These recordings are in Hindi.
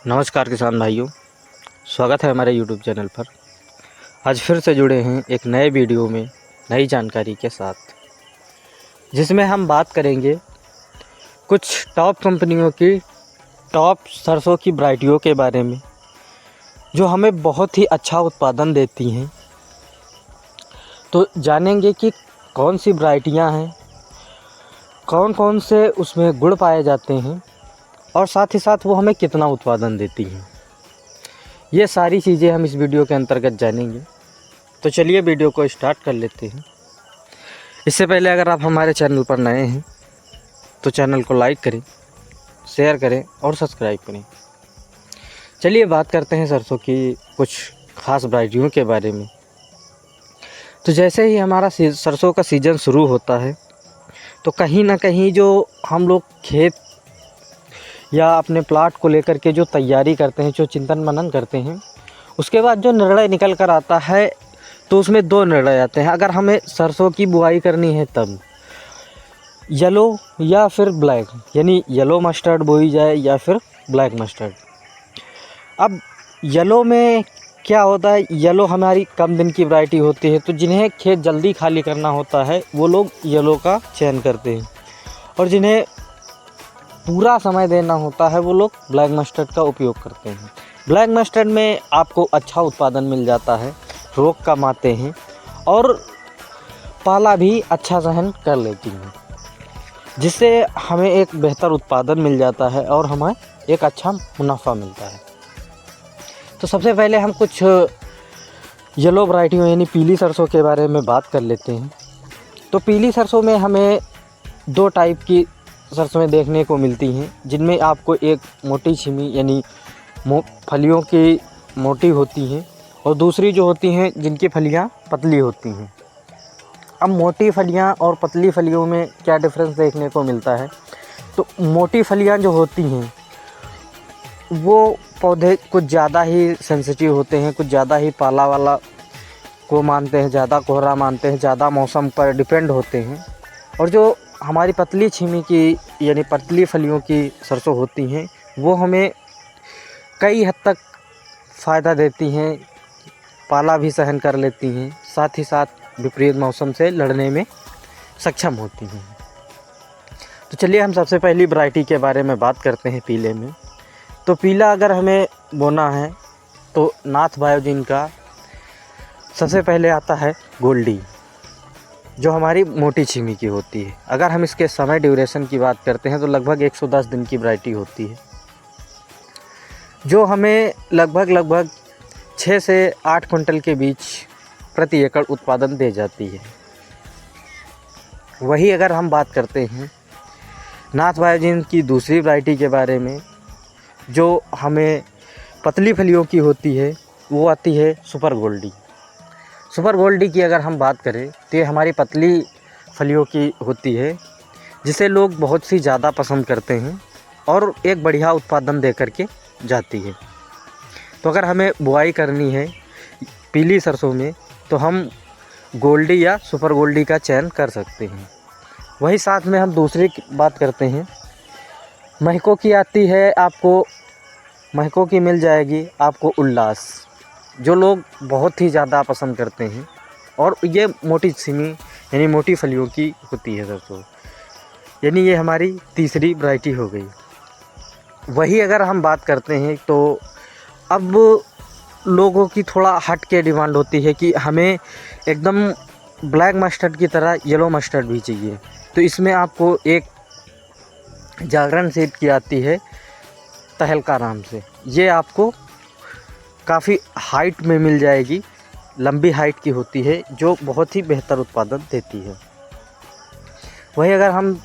नमस्कार किसान भाइयों, स्वागत है हमारे YouTube चैनल पर। आज फिर से जुड़े हैं एक नए वीडियो में नई जानकारी के साथ, जिसमें हम बात करेंगे कुछ टॉप कंपनियों की टॉप सरसों की वैरायटियों के बारे में, जो हमें बहुत ही अच्छा उत्पादन देती हैं। तो जानेंगे कि कौन सी वैरायटियाँ हैं, कौन कौन से उसमें गुण पाए जाते हैं और साथ ही साथ वो हमें कितना उत्पादन देती हैं। ये सारी चीज़ें हम इस वीडियो के अंतर्गत जानेंगे। तो चलिए वीडियो को स्टार्ट कर लेते हैं। इससे पहले अगर आप हमारे चैनल पर नए हैं तो चैनल को लाइक करें, शेयर करें और सब्सक्राइब करें। चलिए बात करते हैं सरसों की कुछ ख़ास वैरायटियों के बारे में। तो जैसे ही हमारा सरसों का सीज़न शुरू होता है तो कहीं ना कहीं जो हम लोग खेत या अपने प्लाट को लेकर के जो तैयारी करते हैं, जो चिंतन मनन करते हैं, उसके बाद जो निर्णय निकल कर आता है तो उसमें दो निर्णय आते हैं। अगर हमें सरसों की बुआई करनी है तब येलो या फिर ब्लैक, यानी येलो मस्टर्ड बोई जाए या फिर ब्लैक मस्टर्ड। अब येलो में क्या होता है, येलो हमारी कम दिन की वैरायटी होती है, तो जिन्हें खेत जल्दी खाली करना होता है वो लोग येलो का चयन करते हैं, और जिन्हें पूरा समय देना होता है वो लोग ब्लैक मस्टर्ड का उपयोग करते हैं। ब्लैक मस्टर्ड में आपको अच्छा उत्पादन मिल जाता है, रोग कम आते हैं और पाला भी अच्छा सहन कर लेती हैं, जिससे हमें एक बेहतर उत्पादन मिल जाता है और हमें एक अच्छा मुनाफा मिलता है। तो सबसे पहले हम कुछ येलो वैरायटियों यानी पीली सरसों के बारे में बात कर लेते हैं। तो पीली सरसों में हमें दो टाइप की सरसों देखने को मिलती हैं, जिनमें आपको एक मोटी छिमी यानी फलियों की मोटी होती हैं और दूसरी जो होती हैं जिनकी फलियां पतली होती हैं। अब मोटी फलियां और पतली फलियों में क्या डिफरेंस देखने को मिलता है, तो मोटी फलियां जो होती हैं वो पौधे कुछ ज़्यादा ही सेंसिटिव होते हैं, कुछ ज़्यादा ही पाला वाला को मानते हैं, ज़्यादा कोहरा मानते हैं, ज़्यादा मौसम पर डिपेंड होते हैं। और जो हमारी पतली छीमी की यानी पतली फलियों की सरसों होती हैं वो हमें कई हद तक फ़ायदा देती हैं, पाला भी सहन कर लेती हैं, साथ ही साथ विपरीत मौसम से लड़ने में सक्षम होती हैं। तो चलिए हम सबसे पहली वैरायटी के बारे में बात करते हैं पीले में। तो पीला अगर हमें बोना है तो नाथ बायोजिन का सबसे पहले आता है गोल्डी, जो हमारी मोटी छीमी की होती है। अगर हम इसके समय ड्यूरेशन की बात करते हैं तो लगभग 110 दिन की वैरायटी होती है, जो हमें लगभग 6 से 8 क्विंटल के बीच प्रति एकड़ उत्पादन दे जाती है। वही अगर हम बात करते हैं नाथ बायोजिन की दूसरी वैरायटी के बारे में, जो हमें पतली फलियों की होती है, वो आती है सुपर गोल्डी। सुपर गोल्डी की अगर हम बात करें तो ये हमारी पतली फलियों की होती है, जिसे लोग बहुत सी ज़्यादा पसंद करते हैं और एक बढ़िया उत्पादन दे करके जाती है। तो अगर हमें बुआई करनी है पीली सरसों में तो हम गोल्डी या सुपर गोल्डी का चयन कर सकते हैं। वही साथ में हम दूसरी बात करते हैं, महको की आती है, आपको महको की मिल जाएगी आपको उल्लास, जो लोग बहुत ही ज़्यादा पसंद करते हैं, और ये मोटी छिमी यानी मोटी फलियों की होती है सरसों, यानी ये हमारी तीसरी वैरायटी हो गई। वही अगर हम बात करते हैं तो अब लोगों की थोड़ा हट के डिमांड होती है कि हमें एकदम ब्लैक मस्टर्ड की तरह येलो मस्टर्ड भी चाहिए। तो इसमें आपको एक जागरण सीड की आती है तहलका नाम से, ये आपको काफ़ी हाइट में मिल जाएगी, लंबी हाइट की होती है, जो बहुत ही बेहतर उत्पादन देती है। वही अगर हम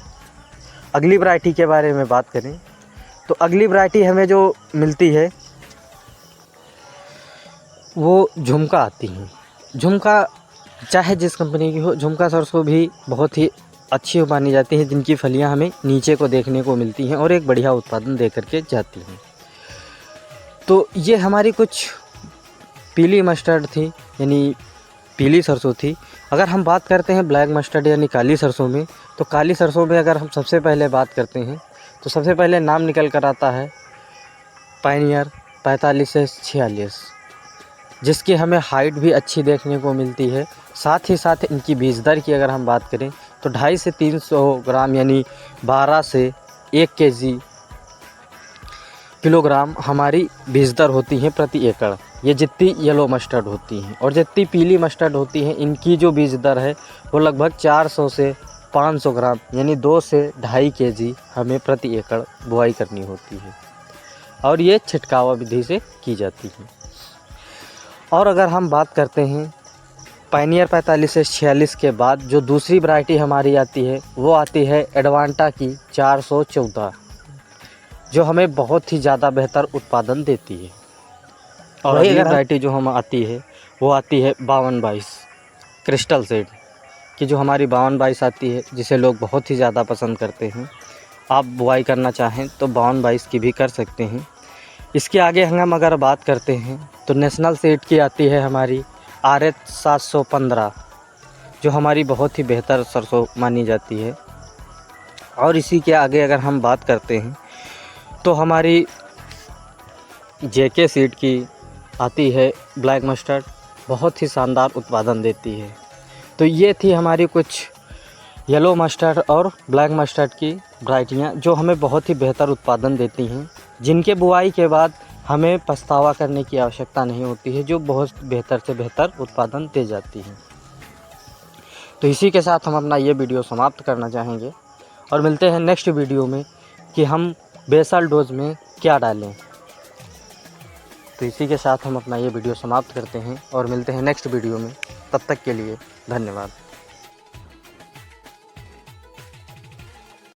अगली वैरायटी के बारे में बात करें तो अगली वैरायटी हमें जो मिलती है वो झुमका आती है। झुमका चाहे जिस कंपनी की हो, झुमका सरसों भी बहुत ही अच्छी मानी जाती है, जिनकी फलियां हमें नीचे को देखने को मिलती हैं और एक बढ़िया उत्पादन दे करके जाती हैं। तो ये हमारी कुछ पीली मस्टर्ड थी यानी पीली सरसों थी। अगर हम बात करते हैं ब्लैक मस्टर्ड यानी काली सरसों में, तो काली सरसों में अगर हम सबसे पहले बात करते हैं तो सबसे पहले नाम निकल कर आता है पायनियर 45 से 46, जिसकी हमें हाइट भी अच्छी देखने को मिलती है। साथ ही साथ इनकी बीज दर की अगर हम बात करें तो 250 से 300 ग्राम यानी 12 से 1 किलोग्राम हमारी बीज दर होती है प्रति एकड़। ये जितनी येलो मस्टर्ड होती हैं और जितनी पीली मस्टर्ड होती हैं, इनकी जो बीज दर है वो लगभग 400 से 500 ग्राम यानी 2 से 2.5 kg हमें प्रति एकड़ बुआई करनी होती है और ये छिटकावा विधि से की जाती है। और अगर हम बात करते हैं पायनियर 45 से 46 के बाद जो दूसरी वैरायटी हमारी आती है वो आती है एडवांटा की 414, जो हमें बहुत ही ज़्यादा बेहतर उत्पादन देती है। और अगली वैरायटी जो हम आती है वो आती है 5222 क्रिस्टल सीड की, जो हमारी 5222 आती है, जिसे लोग बहुत ही ज़्यादा पसंद करते हैं। आप बुआई करना चाहें तो 5222 की भी कर सकते हैं। इसके आगे हम अगर बात करते हैं तो नेशनल सीड की आती है हमारी RH 715, जो हमारी बहुत ही बेहतर सरसों मानी जाती है। और इसी के आगे अगर हम बात करते हैं तो हमारी JK सीड की आती है ब्लैक मस्टर्ड, बहुत ही शानदार उत्पादन देती है। तो ये थी हमारी कुछ येलो मस्टर्ड और ब्लैक मस्टर्ड की वैरायटियाँ जो हमें बहुत ही बेहतर उत्पादन देती हैं, जिनके बुआई के बाद हमें पछतावा करने की आवश्यकता नहीं होती है, जो बहुत बेहतर से बेहतर उत्पादन दे जाती हैं। तो इसी के साथ हम अपना ये वीडियो समाप्त करना चाहेंगे और मिलते हैं नेक्स्ट वीडियो में कि हम बेसल डोज में क्या डालें। तो इसी के साथ हम अपना ये वीडियो समाप्त करते हैं और मिलते हैं नेक्स्ट वीडियो में। तब तक के लिए धन्यवाद।